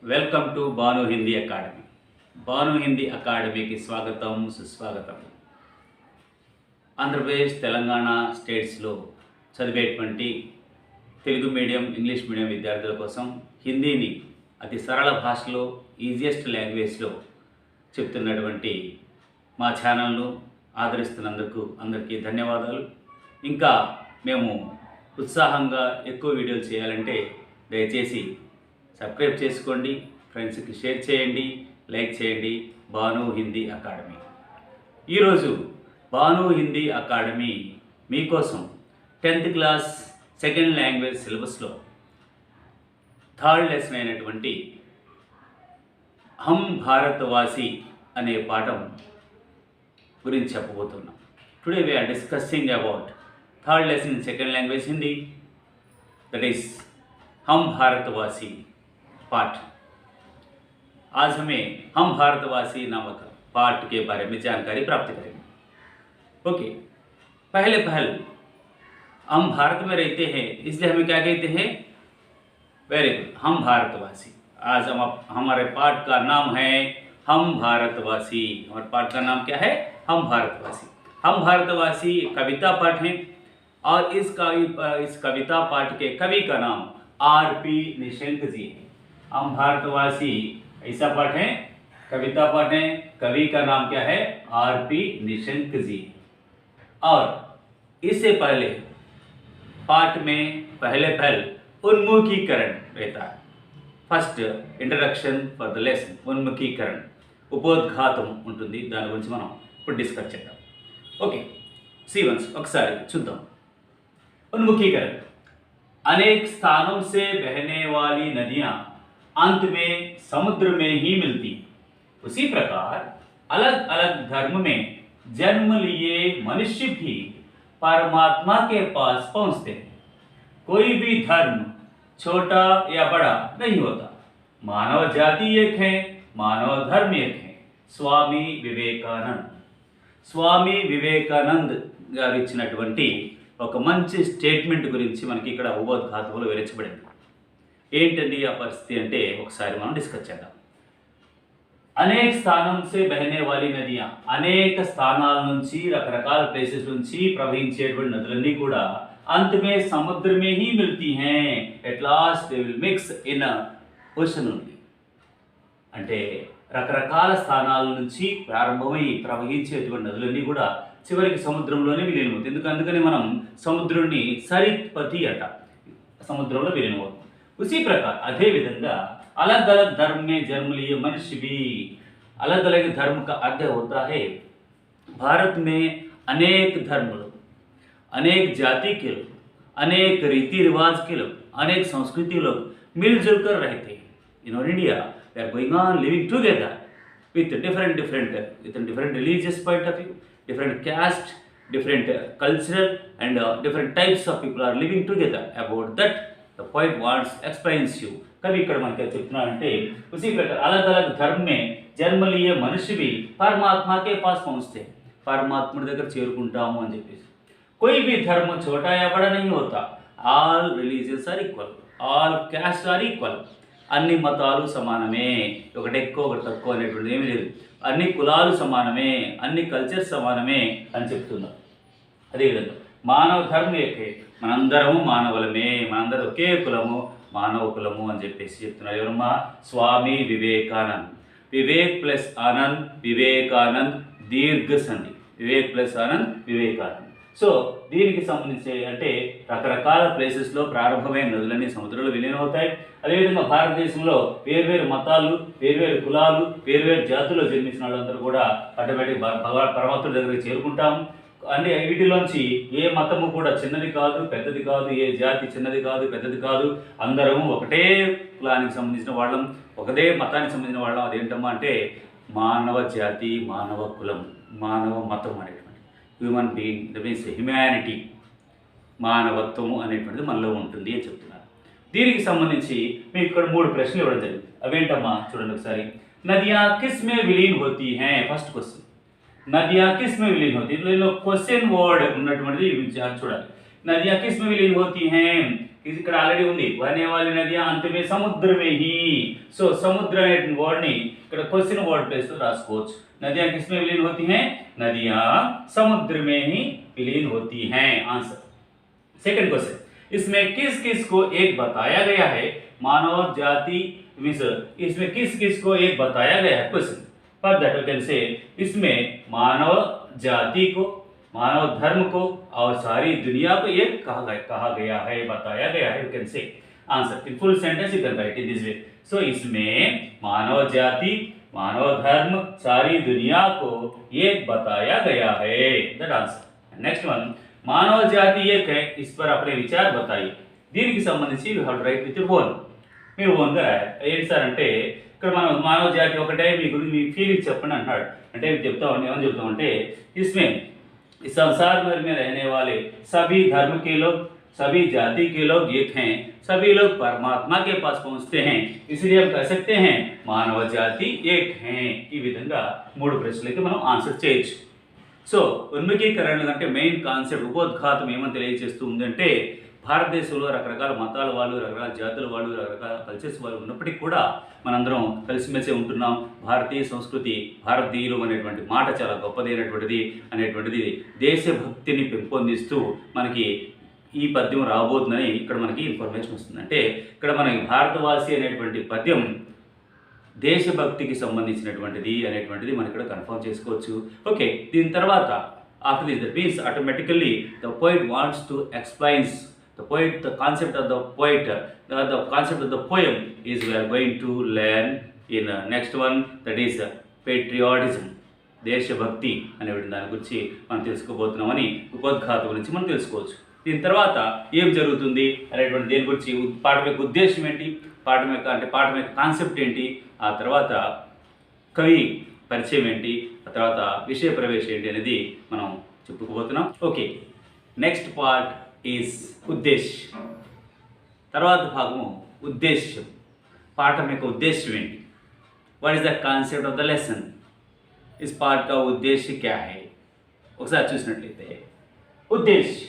Welcome to Bhanu Hindi academy. Bhanu Hindi అకాడమీకి స్వాగతం, సుస్వాగతం. ఆంధ్రప్రదేశ్, తెలంగాణ స్టేట్స్లో చదివేటువంటి తెలుగు మీడియం, ఇంగ్లీష్ మీడియం విద్యార్థుల కోసం హిందీని అతి సరళ భాషలో, ఈజియెస్ట్ లాంగ్వేజ్లో చెప్తున్నటువంటి మా ఛానల్ను ఆదరిస్తున్నందుకు అందరికీ ధన్యవాదాలు. ఇంకా మేము ఉత్సాహంగా ఎక్కువ వీడియోలు చేయాలంటే దయచేసి సబ్స్క్రైబ్ చేసుకోండి, ఫ్రెండ్స్కి షేర్ చేయండి, లైక్ చేయండి. భాను హిందీ అకాడమీ. ఈరోజు భాను హిందీ అకాడమీ మీకోసం 10th క్లాస్ సెకండ్ లాంగ్వేజ్ సిలబస్లో థర్డ్ లెసన్ అయినటువంటి హమ్ భారతవాసి అనే పాఠం గురించి చెప్పబోతున్నాం. Today we are discussing about third lesson in second language Hindi, that is हम भारतवासी पाठ. आज हमें हम भारतवासी नामक पाठ के बारे में जानकारी प्राप्त करेंगे. ओके, पहले हम भारत में रहते हैं, इसलिए हमें क्या कहते हैं? वेरी गुड, हम भारतवासी. आज हमारे पाठ का नाम है हम भारतवासी. हमारे पाठ का नाम क्या है? हम भारतवासी. हम भारतवासी कविता पाठ है और इस कविता पाठ के कवि का नाम आर.पी. निशंक जी है. हम भारतवासी ऐसा पाठ है, कविता पाठ है, कवि का नाम क्या है? आर.पी. निशंक जी. और इससे पहले पाठ में पहले उन्मुखीकरण रहता है. First introduction for the lesson, ఉన్ముఖీకరణ, ఉపోద్ఘాతం ఉంటుంది. దాని గురించి మనం ఇప్పుడు డిస్కస్ చేద్దాం. ఓకే, సీవన్స్ ఒకసారి చూద్దాం. उन्मुखीकरण. अनेक स्थानों से बहने वाली नदियां अंत में समुद्र में ही मिलती हैं. उसी प्रकार अलग अलग धर्म में जन्म लिए मनुष्य भी परमात्मा के पास पहुंचते हैं. कोई भी धर्म छोटा या बड़ा नहीं होता. मानव जाति एक है, मानव धर्म एक है. స్వామి వివేకానంద్ గారు ఇచ్చినటువంటి ఒక మంచి స్టేట్మెంట్ గురించి మనకి ఇక్కడ ఉపోద్ఘాతంలో వివరించబడింది. ఏంటండి ఆ పరిస్థితి అంటే ఒకసారి మనం డిస్కస్ చేద్దాం. అనేక స్థానం సే బహనే వాలి నదియా, అనేక స్థానాల నుంచి, రకరకాల ప్లేసెస్ నుంచి ప్రవహించేటువంటి నదులన్నీ కూడా అంతమే సముద్రమే హీ మిల్తీ హై. At last they will mix in ocean ఉంది. అంటే రకరకాల స్థానాల నుంచి ప్రారంభమై ప్రవహించేటువంటి నదులన్నీ కూడా చివరికి సముద్రంలోనే విలీనమవుతుంది. అందుకని మనం సముద్రుడిని సరిత్పతి అంట, సముద్రంలో విలీనమవుతుంది. ఉసి ప్రకార్ అదే విధంగా अलग अलग धर्म में जन्म लिए मनुष्य भी, अलग अलग धर्म का अर्थ होता है भारत में अनेक धर्म लोग, अनेक जाति के लोग, अनेक रीति रिवाज के लोग, अनेक संस्कृति लोग मिलजुल कर रहते हैं. In India we are going on living together with different religious point of view, different caste, different cultural and different types of people are living together. About that the point wants explains you. कभी ఇక్కడ మనకి చెప్తున్నారంటే उसी प्रकार अलग अलग धर्म में जन्म लिए मनुष्य भी परमात्मा के पास पहुंचते हैं. परमात्मा దగ్గర చేరుకుంటాము అని చెప్పేసి. कोई भी धर्म छोटा या बड़ा नहीं होता. all religions are equal, all castes are equal. అన్ని మతాలు సమానమే, ఒకటి ఎక్కువ ఒకటి తక్కువ అనేటువంటిది ఏమీ లేదు. అన్ని కులాలు సమానమే, అన్ని కల్చర్స్ సమానమే అని చెప్తున్నారు. అదేవిధంగా మానవ ధర్మం ఏకే, మనందరము మానవులమే, మనందరం ఒకే కులము, మానవ కులము అని చెప్పేసి చెప్తున్నారు. ఎవరమ్మా? స్వామి వివేకానంద్. వివేక్ ప్లస్ ఆనంద్, వివేకానంద్ దీర్ఘ సంధి. వివేక్ ప్లస్ ఆనంద్, వివేకానంద్. సో దీనికి సంబంధించి అంటే రకరకాల ప్లేసెస్లో ప్రారంభమైన నదులన్నీ సముద్రంలో విలీనమవుతాయి. అదేవిధంగా భారతదేశంలో వేర్వేరు మతాలు, వేర్వేరు కులాలు, వేర్వేరు జాతుల్లో జన్మించిన వాళ్ళందరూ కూడా ఆటోమేటిక్ పరమాత్ముడి దగ్గరికి చేరుకుంటాము. అంటే వీటిలోంచి ఏ మతము కూడా చిన్నది కాదు, పెద్దది కాదు, ఏ జాతి చిన్నది కాదు, పెద్దది కాదు. అందరము ఒకటే కులానికి సంబంధించిన వాళ్ళం, ఒకటే మతానికి సంబంధించిన వాళ్ళం. అదేంటమ్మా అంటే మానవ జాతి, మానవ కులం, మానవ మతం అనేటువంటి human being, that means humanity, మానవత్వము అనేటువంటిది మనలో ఉంటుంది అని చెప్తున్నారు. దీనికి సంబంధించి మీకు ఇక్కడ 3 ప్రశ్నలు ఇవ్వడం జరిగింది. అవేంటమ్మా చూడండి ఒకసారి. నదియా కిస్ మే విలీన్ హోతీ హై. ఫస్ట్ క్వశ్చన్, నదియా కిస్ మే విలీన్ హోతీ. ఇందులో క్వశ్చన్ వర్డ్ ఉన్నటువంటిది చూడాలి. नदियां किस में विलीन होती हैं? ఇక్కడ ఆల్రెడీ ఉంది बहने वाली नदियां अंत में समुद्र में ही. సో సముద్ర అనే వర్డ్ ని ఇక్కడ క్వశ్చన్ వర్డ్ ప్లేస్ లో రాసుకోవచ్చు. नदियां किस में विलीन होती हैं? नदियां समुद्र में ही विलीन होती हैं. आंसर. सेकंड क्वेश्चन, इसमें किस किस को एक बताया गया है? मानव जाति इसमें किस किस को एक बताया गया है? Question for that we can say इसमें मानव जाति को, मानव धर्म को और सारी दुनिया को एक कहा गया है, बताया गया है. You can say answer in full sentence you can write in this way. So इसमें मानव जाति, मानव धर्म, सारी दुनिया को एक बताया गया है. That answer. नेक्स्ट वन, मानव जाति एक है, इस पर अपने विचार बताइए. దీనికి సంబంధించి you have to right with your own. మీరు ఓన్గా రాయాలి. ఏంటి సార్ అంటే ఇక్కడ మనం మానవ జాతి ఒకటే, మీ గురించి మీ ఫీలింగ్ చెప్పండి అంటాడు. అంటే చెప్తామండి, ఏమని చెప్తామంటే इसमें इस संसार भर में रहने वाले सभी धर्म के लोग, सभी जाति के लोग एक हैं, सभी लोग परमात्मा के पास पहुंचते हैं, इसलिए हम कह सकते हैं मानव जाति एक हैं. ఈ విధంగా మూడు ప్రశ్నలకి మనం ఆన్సర్ చేయొచ్చు. సో ఉన్ముఖీకరణ అంటే మెయిన్ కాన్సెప్ట్ ఉపోద్ఘాతం ఏమని తెలియజేస్తూ ఉందంటే భారతదేశంలో రకరకాల మతాల వాళ్ళు, రకరకాల జాతుల వాళ్ళు, రకరకాల కల్చర్స్ వాళ్ళు ఉన్నప్పటికీ కూడా మనందరం కలిసిమెలిసి ఉంటున్నాం. భారతీయ సంస్కృతి, భారతీయులు అనేటువంటి మాట చాలా గొప్పదైనటువంటిది అనేటువంటిది దేశభక్తిని పెంపొందిస్తూ మనకి ఈ పద్యం రాబోతుందని ఇక్కడ మనకి ఇన్ఫర్మేషన్ వస్తుంది. అంటే ఇక్కడ మనకి భారతవాసి అనేటువంటి పద్యం దేశభక్తికి సంబంధించినటువంటిది అనేటువంటిది మనం ఇక్కడ కన్ఫర్మ్ చేసుకోవచ్చు. ఓకే, దీని తర్వాత after this that means automatically the poet wants to explains the concept of the poet, the concept of the poem is we are going to learn in next one, that is patriotism. దేశభక్తి అనే దాని గురించి మనం తెలుసుకోబోతున్నామని ఉపోద్ఘాతం గురించి మనం తెలుసుకోవచ్చు. దీని తర్వాత ఏం జరుగుతుంది అనేటువంటి దేని గురించి, పాఠం యొక్క ఉద్దేశం ఏంటి, పాఠం యొక్క కాన్సెప్ట్ ఏంటి, ఆ తర్వాత కవి పరిచయం ఏంటి, ఆ తర్వాత విషయ ప్రవేశం ఏంటి అనేది మనం చెప్పుకోబోతున్నాం. ఓకే, నెక్స్ట్ పార్ట్ ఈజ్ ఉద్దేశం. తర్వాత భాగము ఉద్దేశ్యం. పాఠం యొక్క ఉద్దేశ్యం ఏంటి, what is the concept of the lesson, इस पाठ का उद्देश्य क्या है. ఒకసారి చూసినట్లయితే उद्देश्य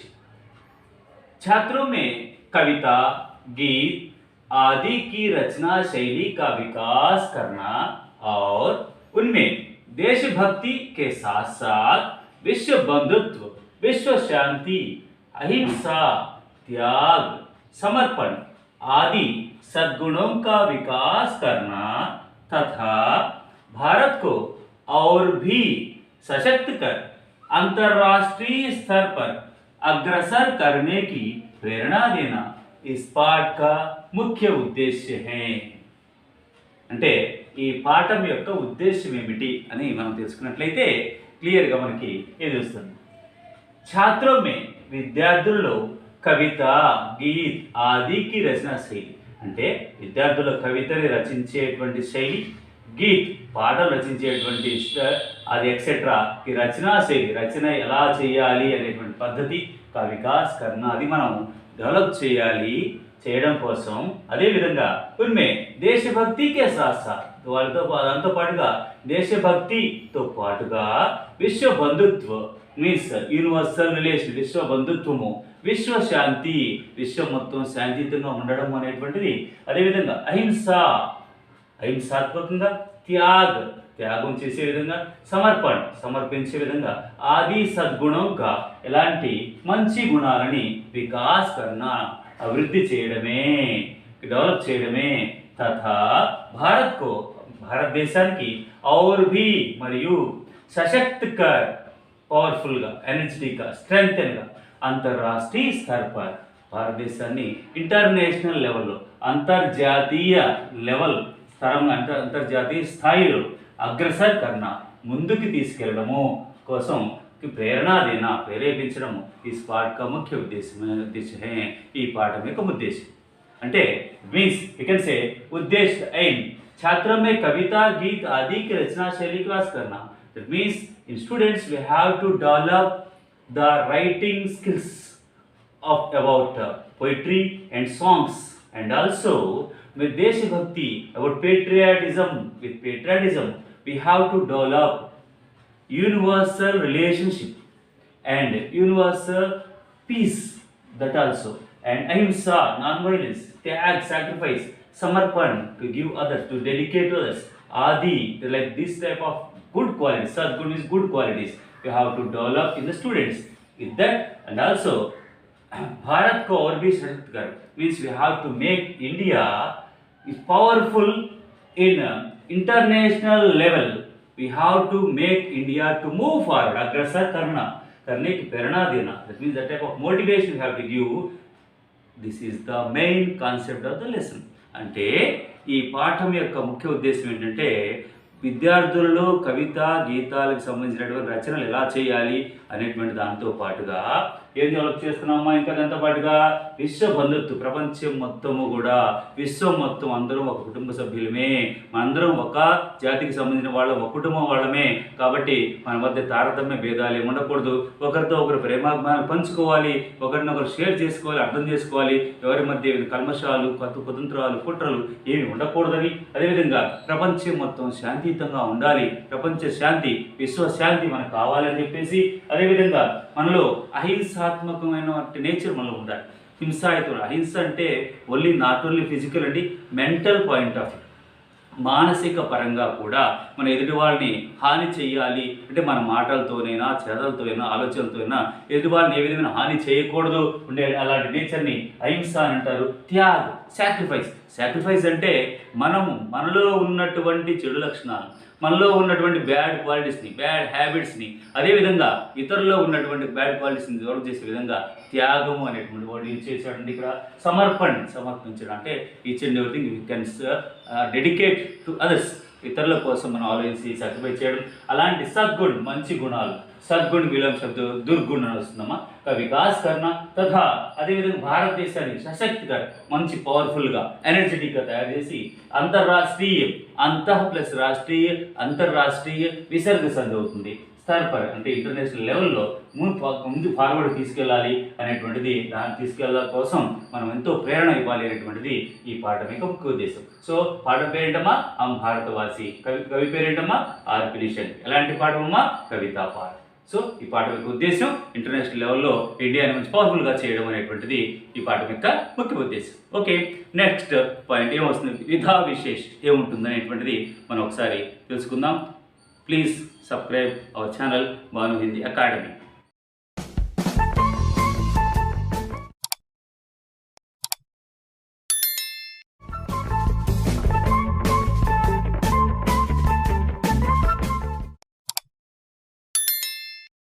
छात्रों में कविता, गीत आदि की रचना शैली का विकास करना और उनमें देशभक्ति के साथ साथ विश्व बंधुत्व, विश्व शांति, अहिंसा, त्याग, समर्पण आदि सद्गुणों का विकास करना तथा भारत को और भी सशक्त कर अंतर्राष्ट्रीय स्तर पर अग्रसर करने की प्रेरणा देना इस पाठ का मुख्य उद्देश्य है. అంటే ఈ పాఠం యొక్క ఉద్దేశం ఏమిటి అని మనం తెలుసుకున్నట్లయితే క్లియర్గా మనకి ఏది వస్తుంది. छात्रों में విద్యార్థుల్లో కవిత, గీత్ ఆదికి రచన శైలి అంటే విద్యార్థుల కవితని రచించేటువంటి శైలి, గీత్ పాటలు రచించేటువంటి అది ఎక్సెట్రా ఈ రచనా శైలి, రచన ఎలా చేయాలి అనేటువంటి పద్ధతి కా వికాస్ కర్ణ అది మనం డెవలప్ చేయాలి. చేయడం కోసం అదేవిధంగా ఉన్మే దేశభక్తికే సాత్ సాత్ దాంతో పాటుగా దేశభక్తితో పాటుగా విశ్వ బంధుత్వ మీన్స్ యూనివర్సల్ రిలేషన్, విశ్వ బంధుత్వము, విశ్వ శాంతి, విశ్వం మొత్తం శాంతియుతంగా ఉండడం అనేటువంటిది, అదేవిధంగా అహింస అహింసాత్మకంగా, త్యాగం చేసే విధంగా, సమర్పించే విధంగా, ఆది సద్గుణంగా ఎలాంటి మంచి గుణాలని వికాస్ కర్ణ అభివృద్ధి చేయడమే, డెవలప్ చేయడమే, తథా భారతదేశానికి ఔర్ భీ మరియు సశక్తకర్ పవర్ఫుల్గా, ఎనర్జెటిక్గా, స్ట్రెంగ్తెన్గా అంతర్రాష్ట్రీయ స్థర్ పర్ భారతదేశాన్ని ఇంటర్నేషనల్ లెవెల్లో అంతర్జాతీయ లెవెల్ అంతర్జాతీయ స్థాయిలో అగ్రసర్ కర్ణ ముందుకు తీసుకెళ్లడము కోసం ప్రేరేపించడం ఈ పాఠ का मुख्य उद्देश्य है. ఈ పాఠం యొక్క ఉద్దేశం అంటే మీన్స్ యూ కెన్ సే उद्देश्य एम छात्रों में कविता, गीत आदि की रचना शैली विकास करना. That means in students we have to develop the writing skills about poetry and songs, and also with Deshbhakti, about patriotism. With patriotism we have to develop universal relationship and universal peace that also. And ahimsa, non-violence, tyag, sacrifice, samarpan, to give others, to dedicate to others, adi, like this type of good qualities. Sadgun is good qualities you have to develop in the students. With that, and also Bharat ko aur bhi sashakt kar, means we have to make India is powerful in international level. We have to make India to move forward. Agrasar karna, karne ki prerna dena. That means that type of motivation we have to give. This is the main concept of the lesson. అంటే ఈ పాఠం యొక్క ముఖ్య ఉద్దేశం ఏంటంటే విద్యార్థులలో కవిత గీతాలకు సంబంధించినటువంటి రచనలు ఎలా చేయాలి అనేటువంటి దాంతో పాటుగా ఏం డెవలప్ చేస్తున్నామా, ఇంకా దాంతో పాటుగా విశ్వ బంధుత్వం, ప్రపంచం మొత్తము కూడా విశ్వం మొత్తం అందరం ఒక కుటుంబ సభ్యులమే, మనందరం ఒక జాతికి సంబంధించిన వాళ్ళం, ఒక కుటుంబం వాళ్ళమే. కాబట్టి మన మధ్య తారతమ్య భేదాలు ఏమి ఉండకూడదు, ఒకరితో ఒకరు ప్రేమాభిమానాలు పంచుకోవాలి, ఒకరినొకరు షేర్ చేసుకోవాలి, అర్థం చేసుకోవాలి, ఎవరి మధ్య కల్మషాలు కుతంత్రాలు కుట్రలు ఏమి ఉండకూడదని, అదేవిధంగా ప్రపంచం మొత్తం శాంతియుతంగా ఉండాలి, ప్రపంచ శాంతి విశ్వశాంతి మనకు కావాలని చెప్పేసి, అదేవిధంగా మనలో అహింసాత్మకమైన నేచర్ మనలో ఉండాలి. హింసాయుతం, అహింస అంటే ఓన్లీ నాట్ ఓన్లీ ఫిజికల్ అండి, మెంటల్ పాయింట్ ఆఫ్ వ్యూ, మానసిక పరంగా కూడా మన ఎదుటి వాళ్ళని హాని చేయాలి అంటే మన మాటలతోనైనా చేతలతోనైనా ఆలోచనలతోనైనా ఎదుటి వాళ్ళని ఏ విధమైన హాని చేయకూడదు ఉండే అలాంటి నేచర్ని అహింస అని అంటారు. త్యాగ్, సాక్రిఫైస్. సాక్రిఫైస్ అంటే మనలో ఉన్నటువంటి చెడు లక్షణాలు, మనలో ఉన్నటువంటి బ్యాడ్ క్వాలిటీస్ని, బ్యాడ్ హ్యాబిట్స్ని, అదేవిధంగా ఇతరుల్లో ఉన్నటువంటి బ్యాడ్ క్వాలిటీస్ని డెవలప్ చేసే విధంగా త్యాగము అనేటువంటి వాడు యూజ్ చేశాడండి. ఇక్కడ సమర్పించడం అంటే each and everything you can dedicate to others, ఇతరుల కోసం మనం ఆలోచించి సాక్రిఫైస్ చేయడం. అలాంటి సద్గుణ్, మంచి గుణాలు, సద్గుణ్ విలోమ శబ్దం దుర్గుణ్ అని వస్తుందమ్మా. వికాస్ కర్ణ తథా, అదేవిధంగా భారతదేశాన్ని సశక్తిగా మంచి పవర్ఫుల్గా ఎనర్జెటిక్గా తయారు చేసి అంతర్రాష్ట్రీయ, అంతః ప్లస్ రాష్ట్రీయ, అంతర్రాష్ట్రీయ విసర్గ సంధి అవుతుంది. స్థాపర్ అంటే ఇంటర్నేషనల్ లెవెల్లో ముందు ఫార్వర్డ్ తీసుకెళ్ళాలి అనేటువంటిది, దాన్ని తీసుకెళ్ళడం కోసం మనం ఎంతో ప్రేరణ ఇవ్వాలి అనేటువంటిది ఈ పాఠం యొక్క ముఖ్య ఉద్దేశం. సో పాఠం పేరేంటమ్మా హమ్ భారతవాసి, కవి పేరేంటమ్మా ఆర్ పినిషన్. ఎలాంటి పాఠం అమ్మా? కవితా పాఠం. సో ఈ పాఠం యొక్క ఉద్దేశం ఇంటర్నేషనల్ లెవెల్లో ఇండియాని మంచి పవర్ఫుల్గా చేయడం అనేటువంటిది ఈ పాఠం యొక్క ముఖ్య ఉద్దేశం. ఓకే, నెక్స్ట్ పాయింట్ ఏమొస్తుంది, విధా విశేష్ ఏముంటుంది అనేటువంటిది మనం ఒకసారి తెలుసుకుందాం. Please subscribe our channel Banu Hindi Academy.